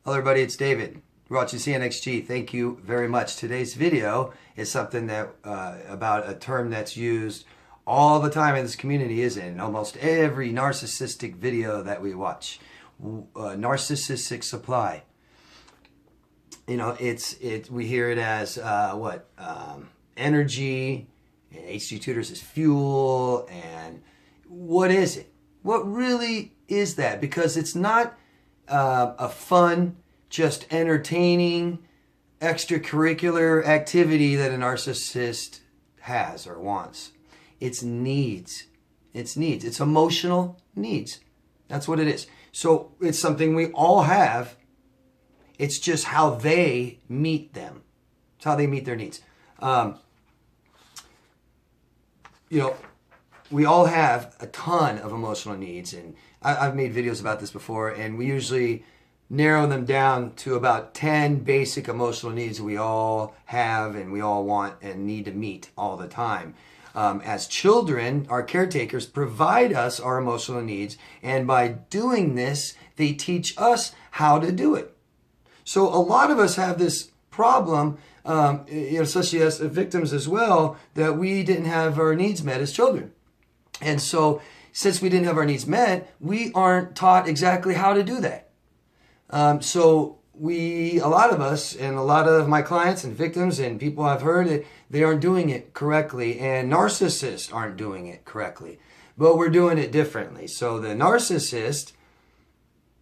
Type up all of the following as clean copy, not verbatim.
Hello everybody, it's David. We're watching CNXG. Thank you very much. Today's video is something that about a term that's used all the time in this community, is in almost every narcissistic video that we watch. Narcissistic supply. You know, we hear it as energy, and HG Tutors is fuel, and what is it? What really is that? Because it's not a fun, just entertaining, extracurricular activity that a narcissist has or wants. It's needs. It's needs. It's emotional needs. That's what it is. So it's something we all have. It's just how they meet them. It's how they meet their needs. You know, we all have a ton of emotional needs, and I've made videos about this before, and we usually narrow them down to about 10 basic emotional needs we all have and we all want and need to meet all the time. As children, our caretakers provide us our emotional needs, and by doing this, they teach us how to do it. So a lot of us have this problem, especially as victims as well, that we didn't have our needs met as children. And so since we didn't have our needs met, we aren't taught exactly how to do that. So a lot of us, and a lot of my clients and victims and people I've heard, they aren't doing it correctly, and narcissists aren't doing it correctly, but we're doing it differently. So the narcissist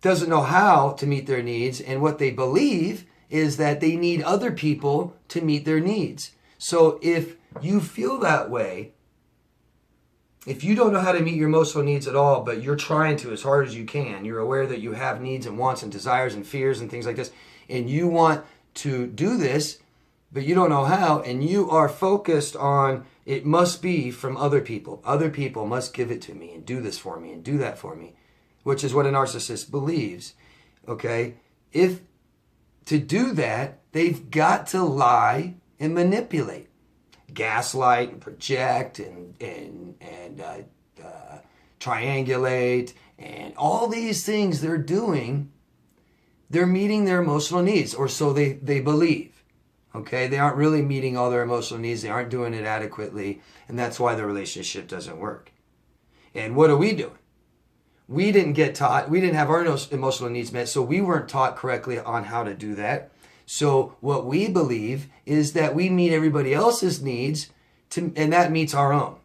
doesn't know how to meet their needs, and what they believe is that they need other people to meet their needs. So if you feel that way, if you don't know how to meet your emotional needs at all, but you're trying to as hard as you can, you're aware that you have needs and wants and desires and fears and things like this, and you want to do this, but you don't know how, and you are focused on it must be from other people. Other people must give it to me and do this for me and do that for me, which is what a narcissist believes, okay? If to do that, they've got to lie and manipulate. Gaslight and project and triangulate, and all these things they're doing, they're meeting their emotional needs, or so they believe. Okay, they aren't really meeting all their emotional needs. They aren't doing it adequately, and that's why the relationship doesn't work. And what are we doing? We didn't get taught. We didn't have our emotional needs met, so we weren't taught correctly on how to do that. So what we believe is that we meet everybody else's needs, and that meets our own.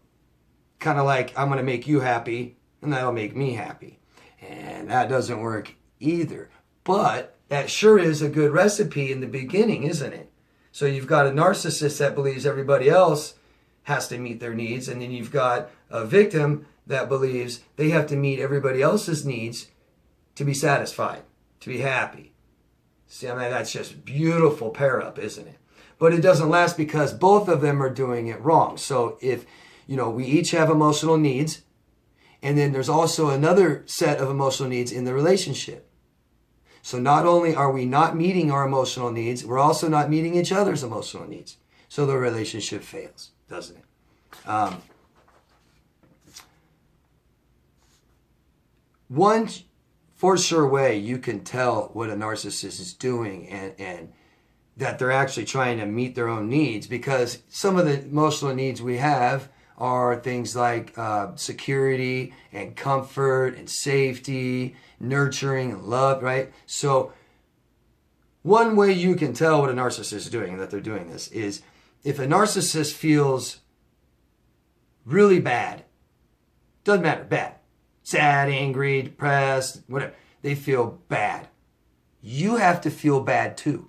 Kind of like, I'm going to make you happy, and that'll make me happy. And that doesn't work either. But that sure is a good recipe in the beginning, isn't it? So you've got a narcissist that believes everybody else has to meet their needs, and then you've got a victim that believes they have to meet everybody else's needs to be satisfied, to be happy. See, I mean, that's just beautiful pair up, isn't it? But it doesn't last because both of them are doing it wrong. So if, we each have emotional needs, and then there's also another set of emotional needs in the relationship. So not only are we not meeting our emotional needs, we're also not meeting each other's emotional needs. So the relationship fails, doesn't it? One for sure way you can tell what a narcissist is doing and that they're actually trying to meet their own needs, because some of the emotional needs we have are things like security and comfort and safety, nurturing and love, right? So one way you can tell what a narcissist is doing and that they're doing this is if a narcissist feels really bad, doesn't matter, bad, sad, angry, depressed, whatever, they feel bad. You have to feel bad too.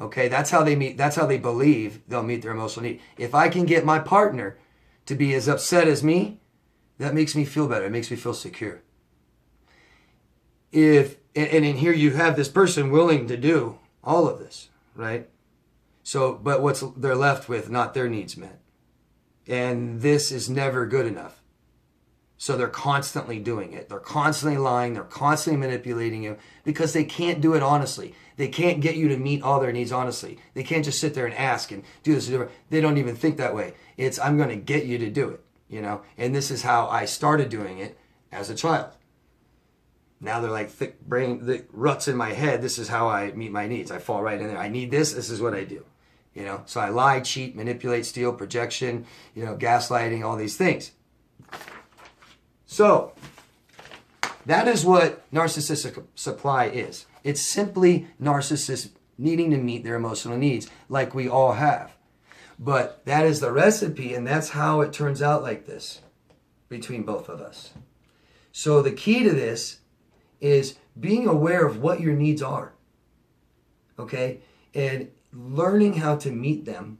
Okay, that's how they believe they'll meet their emotional need. If I can get my partner to be as upset as me, that makes me feel better. It makes me feel secure. And in here you have this person willing to do all of this, right? So, but they're left with not their needs met. And this is never good enough. So they're constantly doing it. They're constantly lying. They're constantly manipulating you because they can't do it honestly. They can't get you to meet all their needs honestly. They can't just sit there and ask and do this. They don't even think that way. It's, I'm going to get you to do it, And this is how I started doing it as a child. Now they're like thick brain, the ruts in my head. This is how I meet my needs. I fall right in there. I need this. This is what I do. You know, so I lie, cheat, manipulate, steal, projection, you know, gaslighting, all these things. So that is what narcissistic supply is. It's simply narcissists needing to meet their emotional needs like we all have. But that is the recipe, and that's how it turns out like this between both of us. So the key to this is being aware of what your needs are, okay? And learning how to meet them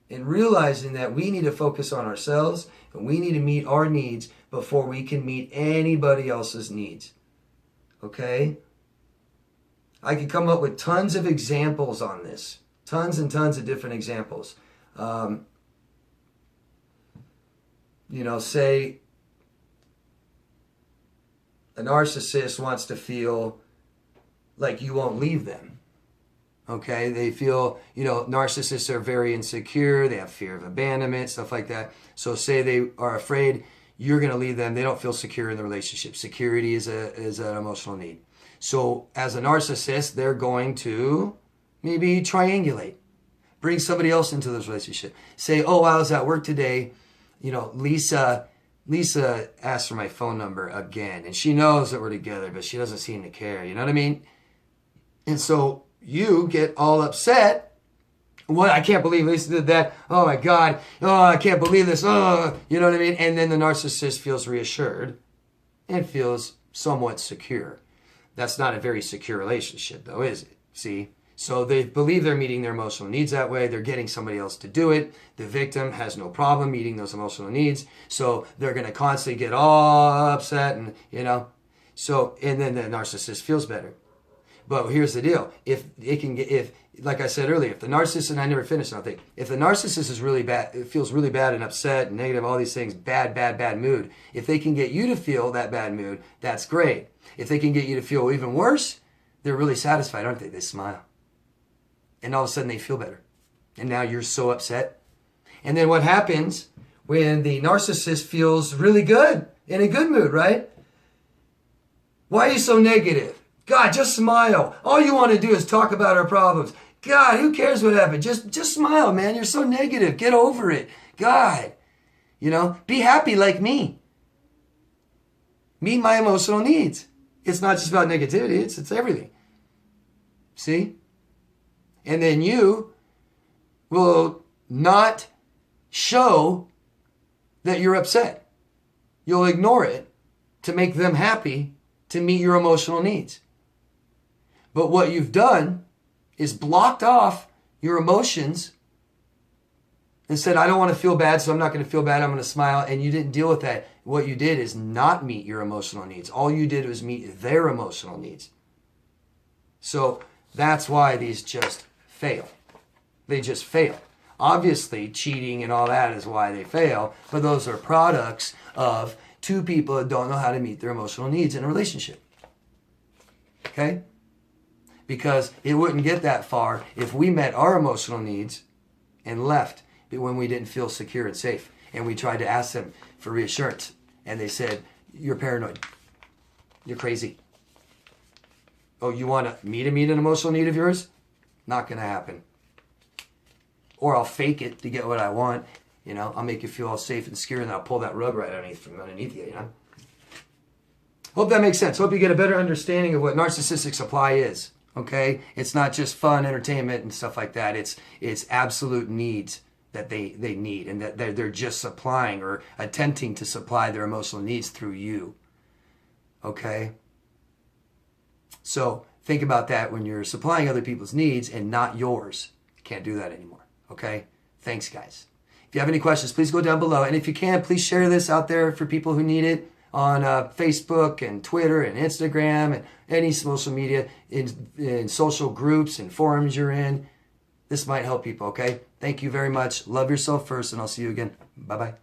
and realizing that we need to focus on ourselves and we need to meet our needs before we can meet anybody else's needs, okay? I could come up with tons of examples on this, tons and tons of different examples. You know, say a narcissist wants to feel like you won't leave them. Okay, they feel, you know, narcissists are very insecure. They have fear of abandonment, stuff like that. So say they are afraid you're going to leave them. They don't feel secure in the relationship. Security is an emotional need. So as a narcissist, they're going to maybe triangulate. Bring somebody else into this relationship. Say, oh, I was at work today. You know, Lisa asked for my phone number again. And she knows that we're together, but she doesn't seem to care. You know what I mean? And so you get all upset. What? I can't believe Lisa did that. Oh, my God. Oh, I can't believe this. Oh, you know what I mean? And then the narcissist feels reassured and feels somewhat secure. That's not a very secure relationship, though, is it? See? So they believe they're meeting their emotional needs that way. They're getting somebody else to do it. The victim has no problem meeting those emotional needs. So they're going to constantly get all upset and, you know. So, and then the narcissist feels better. But here's the deal. If like I said earlier, if the narcissist, and I never finished nothing, if the narcissist is really bad, it feels really bad and upset and negative, all these things, bad mood. If they can get you to feel that bad mood, that's great. If they can get you to feel even worse, they're really satisfied, aren't they? They smile. And all of a sudden they feel better. And now you're so upset. And then what happens when the narcissist feels really good, in a good mood, right? Why are you so negative? God, just smile. All you want to do is talk about our problems. God, who cares what happened? Just smile, man. You're so negative. Get over it. God, you know, be happy like me. Meet my emotional needs. It's not just about negativity. It's everything. See? And then you will not show that you're upset. You'll ignore it to make them happy, to meet your emotional needs. But what you've done is blocked off your emotions and said, I don't want to feel bad, so I'm not going to feel bad. I'm going to smile. And you didn't deal with that. What you did is not meet your emotional needs. All you did was meet their emotional needs. So that's why these just fail. They just fail. Obviously, cheating and all that is why they fail, but those are products of two people that don't know how to meet their emotional needs in a relationship. Okay? Because it wouldn't get that far if we met our emotional needs and left when we didn't feel secure and safe. And we tried to ask them for reassurance. And they said, you're paranoid. You're crazy. Oh, you want me to meet an emotional need of yours? Not going to happen. Or I'll fake it to get what I want. You know, I'll make you feel all safe and secure, and then I'll pull that rug right underneath you, you know. Hope that makes sense. Hope you get a better understanding of what narcissistic supply is. Okay? It's not just fun, entertainment, and stuff like that. It's absolute needs that they need, and that they're just supplying or attempting to supply their emotional needs through you. Okay? So think about that when you're supplying other people's needs and not yours. You can't do that anymore. Okay? Thanks, guys. If you have any questions, please go down below. And if you can, please share this out there for people who need it on Facebook and Twitter and Instagram and any social media, in social groups and forums you're in. This might help people, okay? Thank you very much. Love yourself first, and I'll see you again. Bye-bye.